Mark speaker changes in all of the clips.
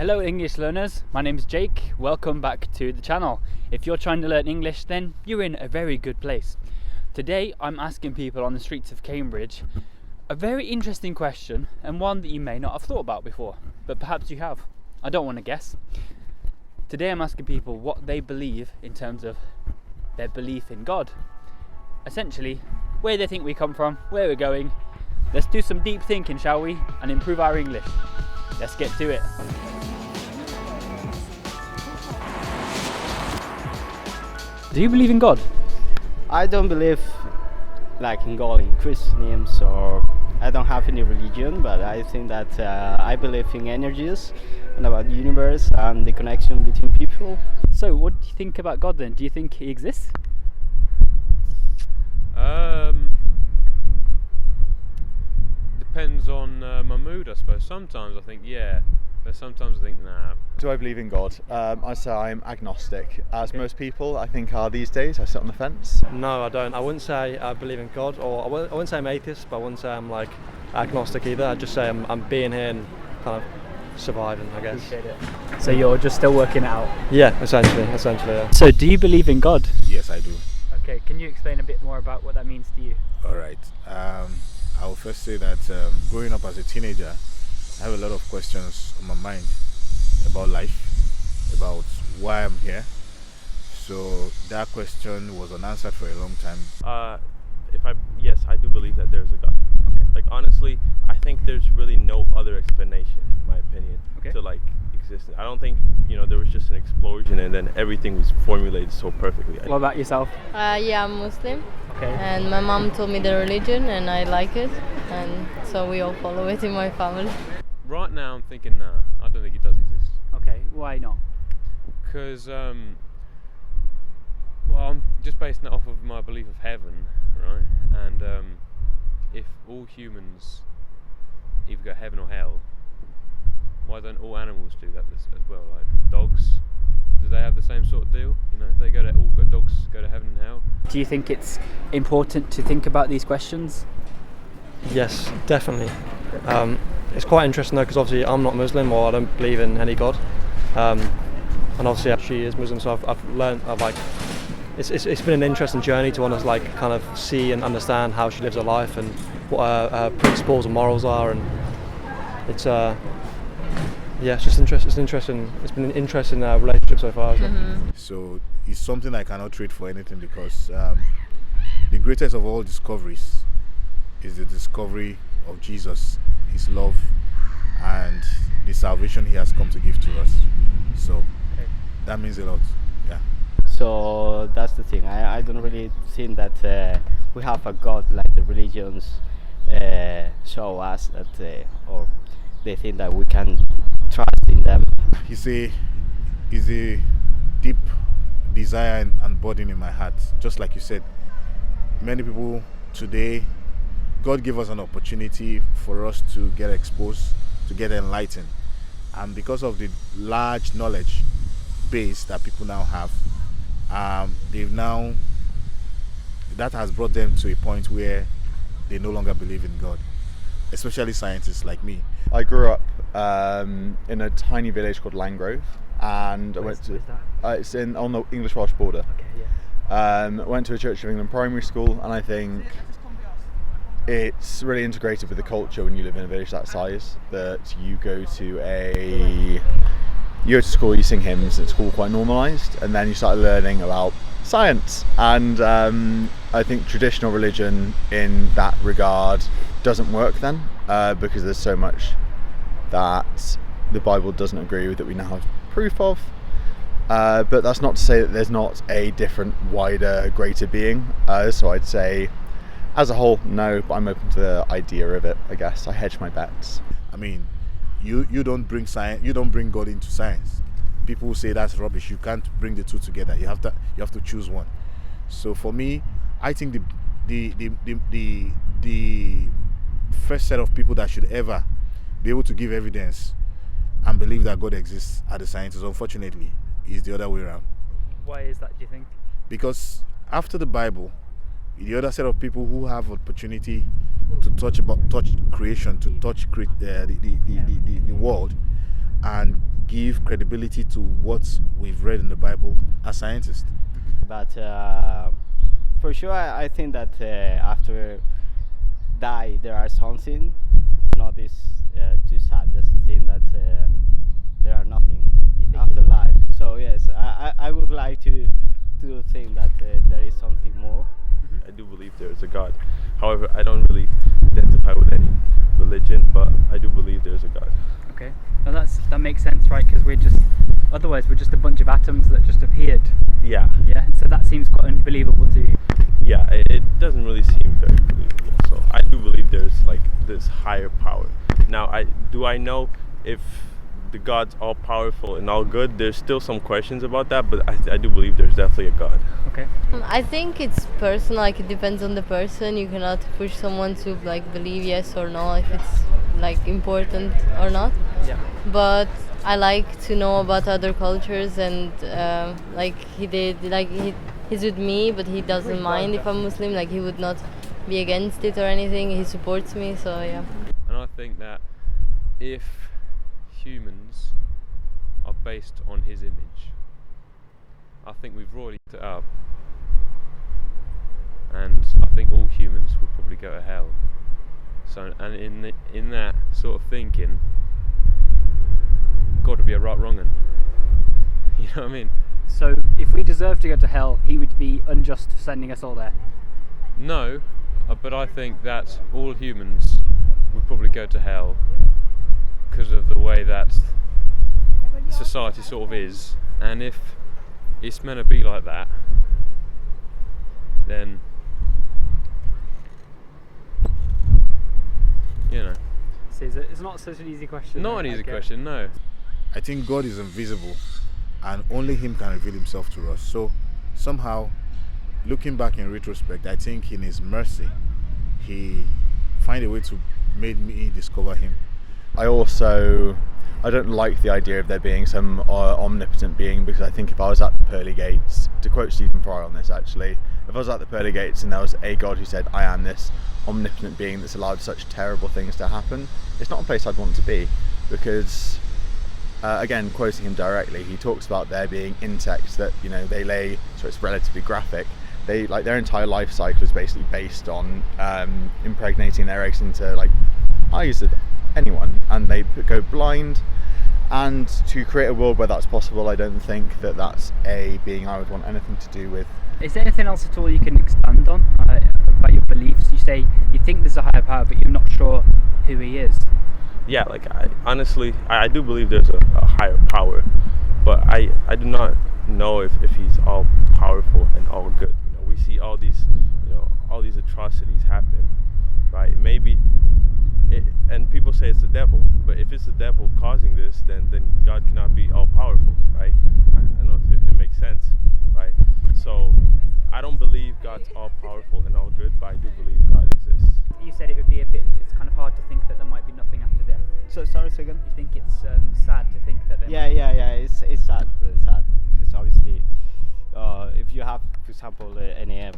Speaker 1: Hello English learners, my name is Jake. Welcome back to the channel. If you're trying to learn English, then you're in a very good place. Today I'm asking people on the streets of Cambridge a very interesting question, and one that you may not have thought about before, but perhaps you have. I don't want to guess. Today I'm asking people what they believe in terms of their belief in God. Essentially, where they think we come from, where we're going. Let's do some deep thinking, shall we? And improve our English. Let's get to it. Do you believe in God?
Speaker 2: I don't believe in God in Christianism, or I don't have any religion, but I think that I believe in energies and about the universe and the connection between people.
Speaker 1: So what do you think about God then? Do you think he exists?
Speaker 3: Depends on my mood, I suppose. Sometimes I think yeah, but sometimes I think nah.
Speaker 4: Do I believe in God? I say I'm agnostic, as most people I think are these days. I sit on the fence.
Speaker 5: No, I don't. I wouldn't say I believe in God, or I wouldn't say I'm atheist, but I wouldn't say I'm agnostic either. I'd just say I'm being here and kind of surviving, I guess.
Speaker 1: Appreciate it. So you're just still working it out?
Speaker 5: Yeah, essentially, yeah.
Speaker 1: So do you believe in God?
Speaker 6: Yes, I do.
Speaker 1: Okay, can you explain a bit more about what that means to you?
Speaker 6: All right. I will first say that growing up as a teenager, I have a lot of questions on my mind about life, about why I'm here. So that question was unanswered for a long time.
Speaker 7: Yes, I do believe that there's a God.
Speaker 1: Okay.
Speaker 7: Honestly, I think there's really no other explanation, in my opinion,
Speaker 1: Okay.
Speaker 7: to existence. I don't think there was just an explosion and then everything was formulated so perfectly.
Speaker 1: What about yourself?
Speaker 8: Yeah, I'm Muslim,
Speaker 1: Okay.
Speaker 8: and my mom told me the religion, and I like it, and so we all follow it in my family.
Speaker 3: Right now I'm thinking nah, I don't think it does exist.
Speaker 1: Okay, why not?
Speaker 3: Because I'm just basing it off of my belief of heaven, right? And if all humans either go heaven or hell, why don't all animals do that as well? Like dogs, do they have the same sort of deal? They dogs go to heaven and hell.
Speaker 1: Do you think it's important to think about these questions?
Speaker 5: Yes, definitely. It's quite interesting though, because obviously I'm not Muslim, or I don't believe in any God, and obviously she is Muslim, so I've learned it's been an interesting journey to want to kind of see and understand how she lives her life and what her principles and morals are, and it's it's just interesting. It's been an interesting relationship so far.
Speaker 6: So it's something I cannot trade for anything, because the greatest of all discoveries is the discovery of Jesus, his love, and the salvation he has come to give to us. So that means a lot. Yeah.
Speaker 2: So that's the thing. I don't really think that we have a God like the religions show us that, or they think that we can trust in them.
Speaker 6: It's a deep desire and burden in my heart. Just like you said, many people today, God gave us an opportunity for us to get exposed, to get enlightened. And because of the large knowledge base that people now have, that has brought them to a point where they no longer believe in God, especially scientists like me.
Speaker 4: I grew up in a tiny village called Langrove, and I went to. It's on the English-Welsh border.
Speaker 1: Okay, yeah.
Speaker 4: Went to a Church of England primary school, and I think it's really integrated with the culture when you live in a village that size, that you go to school, you sing hymns, it's all quite normalised, and then you start learning about science, and I think traditional religion in that regard doesn't work then, because there's so much that the Bible doesn't agree with that we now have proof of, but that's not to say that there's not a different, wider, greater being, so I'd say as a whole, no, but I'm open to the idea of it, I guess. I hedge my bets.
Speaker 6: I mean, you don't bring science, you don't bring God into science. People say that's rubbish. You can't bring the two together. You have to choose one. So for me, I think the first set of people that should ever be able to give evidence and believe that God exists are the scientists. Unfortunately, is the other way around.
Speaker 1: Why is that, do you think?
Speaker 6: Because after the Bible, the other set of people who have opportunity to touch creation, to touch the world, and give credibility to what we've read in the Bible as scientists.
Speaker 2: But for sure, I think that after die there are something. If not, it's too sad just to think that there are nothing after life. So yes, I would like to think that there is something more.
Speaker 7: I do believe there is a God. However, I don't really identify with any religion, but I do believe there's a God.
Speaker 1: Okay, now that makes sense, right? Because otherwise we're just a bunch of atoms that just appeared.
Speaker 7: Yeah.
Speaker 1: Yeah, so that seems quite unbelievable to you.
Speaker 7: Yeah, it doesn't really seem very believable. So I do believe there's like this higher power. Now, I know if the God's all powerful and all good. There's still some questions about that, but I do believe there's definitely a God.
Speaker 1: Okay.
Speaker 8: I think it's personal, like it depends on the person. You cannot push someone to like believe yes or no if it's like important or not.
Speaker 1: Yeah.
Speaker 8: But I like to know about other cultures, and like he did, like he's with me, but he doesn't mind if I'm Muslim. Like he would not be against it or anything. He supports me, so yeah.
Speaker 3: And I think that if humans are based on his image, I think we've already put it up, and I think all humans would probably go to hell. So, and in that sort of thinking, got to be a right wrong'un. You know what I mean?
Speaker 1: So if we deserve to go to hell, he would be unjust for sending us all there.
Speaker 3: No, but I think that all humans would probably go to hell because of the way that society sort of is, and if it's meant to be like that, then you know.
Speaker 1: So it's not such an easy question.
Speaker 3: Not an easy question, no.
Speaker 6: I think God is invisible and only him can reveal himself to us. So somehow, looking back in retrospect, I think in his mercy he find a way to make me discover him.
Speaker 4: I don't like the idea of there being some omnipotent being, because I think if I was at the pearly gates, to quote Stephen Fry on this actually, if I was at the pearly gates and there was a God who said, I am this omnipotent being that's allowed such terrible things to happen, it's not a place I'd want to be, because again, quoting him directly, he talks about there being insects that, you know, they lay, so it's relatively graphic, they like their entire life cycle is basically based on impregnating their eggs into like eyes of anyone, and they go blind. And to create a world where that's possible, I don't think that that's a being I would want anything to do with.
Speaker 1: Is there anything else at all you can expand on about your beliefs? You say you think there's a higher power, but you're not sure who he is.
Speaker 7: Yeah, like I do believe there's a higher power, but I do not know if he's all powerful and all good. You know, we see all these atrocities happen, right? Maybe and people say it's the devil, but if it's the devil causing this, then God cannot be all powerful, right? I don't know if it makes sense, right? So I don't believe God's all powerful and all good, but I do believe God exists.
Speaker 1: You said it would be it's kind of hard to think that there might be nothing after death.
Speaker 2: So sorry, second.
Speaker 1: You think it's sad to think that there
Speaker 2: Yeah. It's sad, really sad, because obviously, if you have, for example, any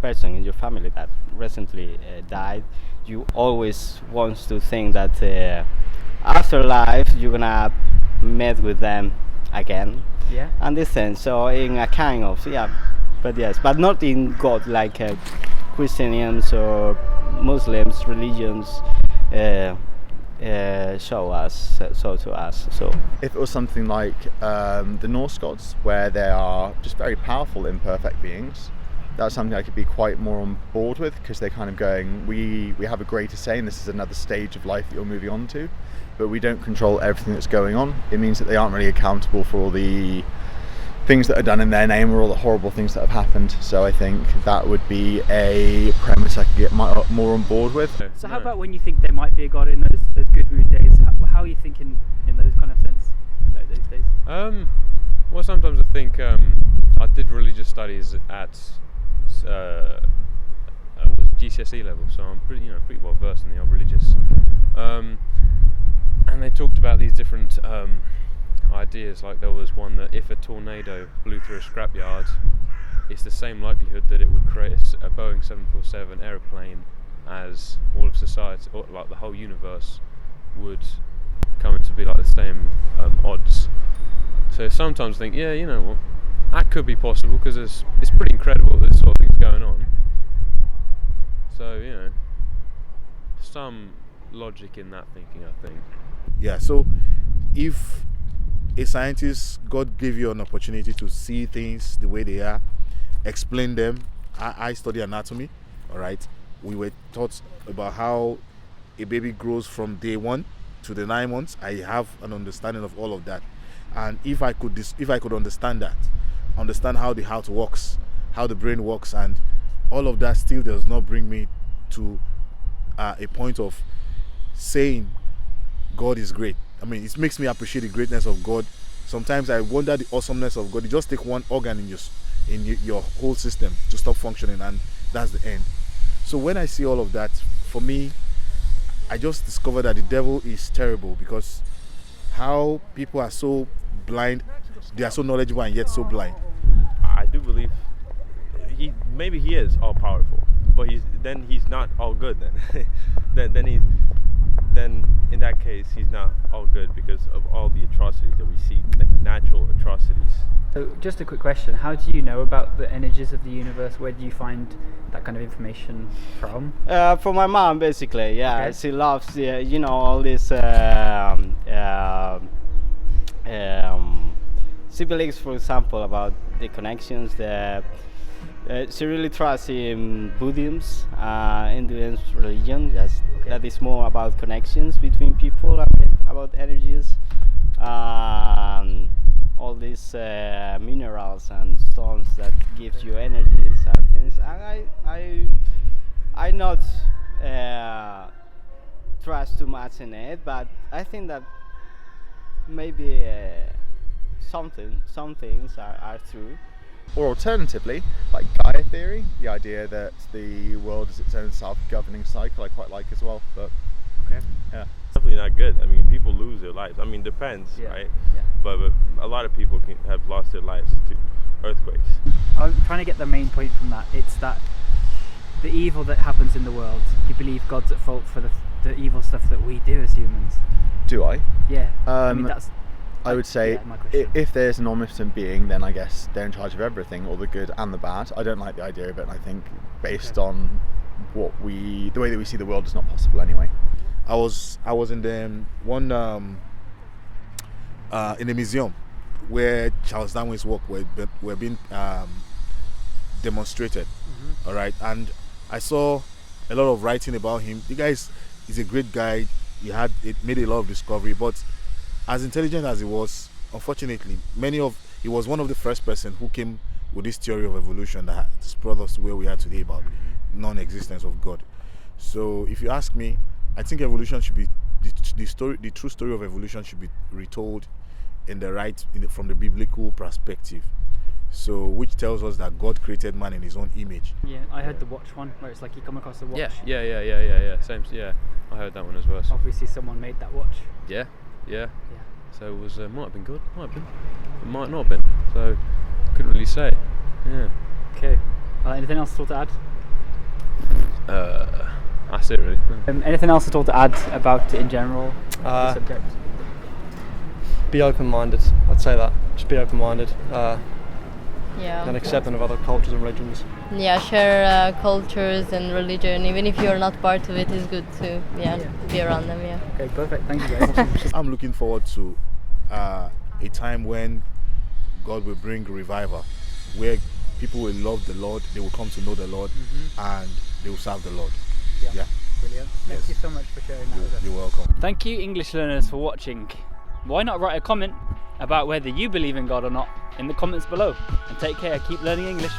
Speaker 2: person in your family that recently died, you always want to think that after life you're gonna meet with them again.
Speaker 1: Yeah.
Speaker 2: And this sense, so in a kind of but not in God like Christians or Muslims religions show us to us. So
Speaker 4: If it was something like the Norse gods, where they are just very powerful, imperfect beings, that's something I could be quite more on board with, because they're kind of going, we have a greater say, and this is another stage of life that you're moving on to, but we don't control everything that's going on. It means that they aren't really accountable for all the things that are done in their name or all the horrible things that have happened. So I think that would be a premise I could get more on board with.
Speaker 1: So how about when you think there might be a God in those good mood days? How are you thinking in those kind of sense about those days?
Speaker 3: Well, sometimes I think I did religious studies at was GCSE level, so I'm pretty well versed in the old religious. And they talked about these different ideas. Like there was one that if a tornado blew through a scrapyard, it's the same likelihood that it would create a Boeing 747 aeroplane as all of society, or like the whole universe would coming to be like the same odds. So sometimes I think, yeah, you know what, that could be possible, because it's pretty incredible that this sort of thing's going on. So, you know, some logic in that thinking, I think.
Speaker 6: Yeah, so if a scientist, God gave you an opportunity to see things the way they are, explain them. I study anatomy, all right? We were taught about how a baby grows from day 1 to the 9 months. I have an understanding of all of that. And if I could understand that, understand how the heart works, how the brain works, and all of that still does not bring me to a point of saying God is great. I mean, it makes me appreciate the greatness of God. Sometimes I wonder the awesomeness of God. You just take one organ in your whole system to stop functioning, and that's the end. So when I see all of that, for me, I just discovered that the devil is terrible, because how people are so blind, they are so knowledgeable and yet so blind.
Speaker 7: I do believe maybe he is all powerful, but he's not all good then. then in that case he's not all good, because of all the atrocities that we see, like natural atrocities.
Speaker 1: So just a quick question, how do you know about the energies of the universe? Where do you find that kind of information from?
Speaker 2: From my mom, basically. Yeah,
Speaker 1: Okay.
Speaker 2: she loves all this siblings, for example, about the connections. She really trusts in Buddhism, Hinduism religion. Yes,
Speaker 1: Okay.
Speaker 2: that is more about connections between people and about energies. All these minerals and stones that gives you energies and things. I not trust too much in it, but I think that maybe some things are true.
Speaker 4: Or alternatively, like Gaia theory, the idea that the world is its own self-governing cycle, I quite like as well. But
Speaker 1: Okay.
Speaker 4: yeah,
Speaker 7: Definitely not good. I mean, people lose their lives. I mean, depends,
Speaker 1: Yeah.
Speaker 7: right?
Speaker 1: Yeah.
Speaker 7: But a lot of people have lost their lives to earthquakes.
Speaker 1: I'm trying to get the main point from that. It's that the evil that happens in the world, you believe God's at fault for the evil stuff that we do as humans.
Speaker 4: do I?
Speaker 1: Yeah. I mean,
Speaker 4: Um,
Speaker 1: that's.
Speaker 4: I would say
Speaker 1: yeah, my question.
Speaker 4: if there's an omnipotent being, then I guess they're in charge of everything, all the good and the bad. I don't like the idea of it, and I think based
Speaker 1: Okay.
Speaker 4: on the way that we see the world is not possible anyway.
Speaker 6: I was in the one in the museum where Charles Darwin's work were being demonstrated. All right, and I saw a lot of writing about him. The guy is a great guy. It made a lot of discovery, but as intelligent as he was, unfortunately, he was one of the first person who came with this theory of evolution that has brought us to where we are today about non-existence of God. So if you ask me, I think evolution should be the true story of evolution should be retold from the biblical perspective. So which tells us that God created man in his own image.
Speaker 1: Yeah, I heard the watch one where it's like you come across the watch.
Speaker 3: Yeah. Same. Yeah, I heard that one as well. So.
Speaker 1: Obviously, someone made that watch.
Speaker 3: Yeah.
Speaker 1: Yeah.
Speaker 3: So it was might have been good, might have been, it might not have been. So couldn't really say. Yeah.
Speaker 1: Okay. Anything else at all to add?
Speaker 3: That's it really.
Speaker 1: Anything else at all to add about in general the subject?
Speaker 5: Be open-minded. I'd say that. Just be open-minded.
Speaker 8: Yeah.
Speaker 5: And accepting of other cultures and religions.
Speaker 8: Yeah, share cultures and religion. Even if you're not part of it, is good to be around them. Yeah.
Speaker 1: Okay, perfect. Thank you very much.
Speaker 6: I'm looking forward to a time when God will bring revival, where people will love the Lord, they will come to know the Lord, and they will serve the Lord. Yeah.
Speaker 1: Brilliant. Thank you so much for sharing that with us.
Speaker 6: You're welcome.
Speaker 1: Thank you, English learners, for watching. Why not write a comment about whether you believe in God or not in the comments below? And take care, keep learning English.